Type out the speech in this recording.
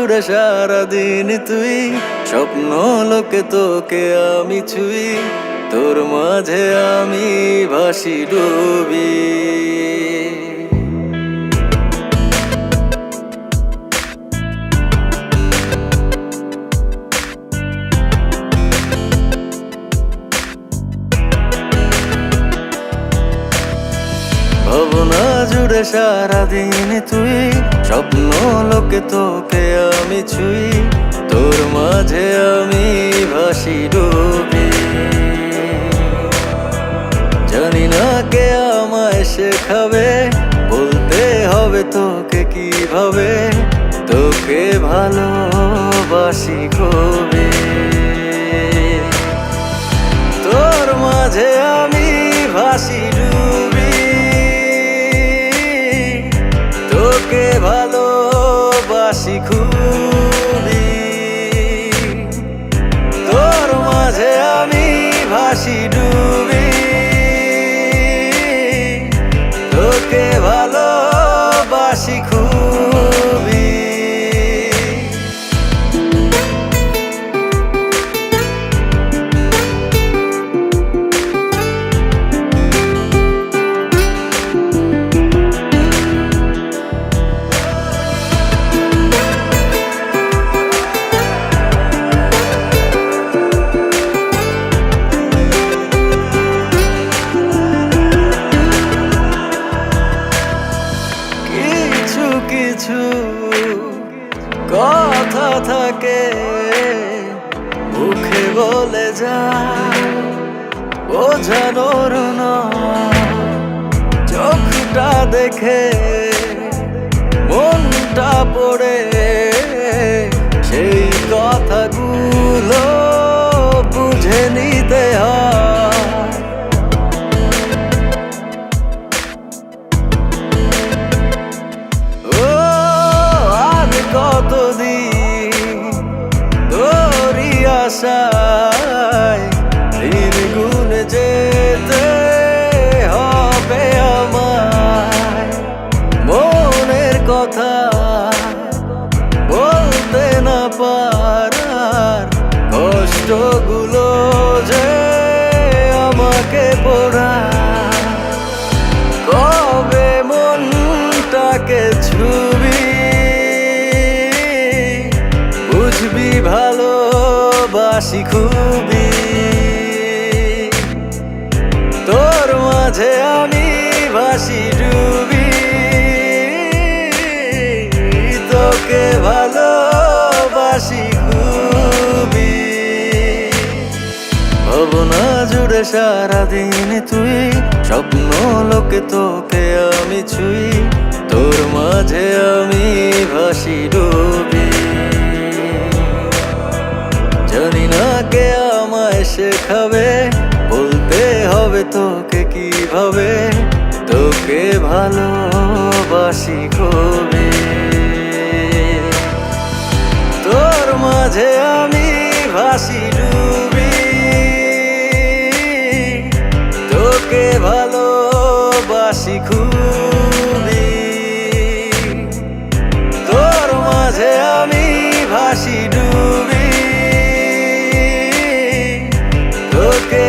জুড়ে সারাদিন তুই, স্বপ্ন লোকে তোকে আমি ছুঁই, তোর মাঝে আমি ভাসি ডুবি। ভাবনা জুড়ে সারাদিন তুই, স্বপ্ন লোকে তোকে আমি ছুঁই, তোর মাঝে আমি ভাসি ডুবি। জানি না কে আমায় শেখাবে, বলতে হবে তোকে কিভাবে, তোকে ভালোবাসি খুবই। তোর মাঝে আমি ভাসি ডুবি, তোকে ভালোবাসি খুবই। তোর মাঝে আমি ভাসি ডুবি, তোকে ভালোবাসি খুবই। কিছু কথা থাকে মুখে বলে যা, বোঝানোর না, চোখটা দেখে মনটা পড়ে, সেই কথাগুলো বুঝে নিতে হয়। কতদিন তোরই আশায় দিন গুনে যেতে হবে আমায়, মনের কথা বলতে না পারার কষ্টগুলো যে আমাকে পোড়ায়। কবে মনটাকে ছুবি, বুঝবি ভালোবাসি খুবই। তোর মাঝে আমি ভাসি ডুবি, তোকে ভালোবাসি খুবই। ভাবনা জুড়ে সারাদিন তুই, স্বপ্ন লোকে তোকে আমি ছুঁই, তোর মাঝে আমি ভাসি ডুবি। জানি না কে আমায় শেখাবে, বলতে হবে তোকে কিভাবে, তোকে ভালোবাসি খুবই। তোর মাঝে আমি ভাসি ডুবি, তোকে ভালোবাসি খুবই। তোর মাঝে আমি ভাসি ডুবি, তোকে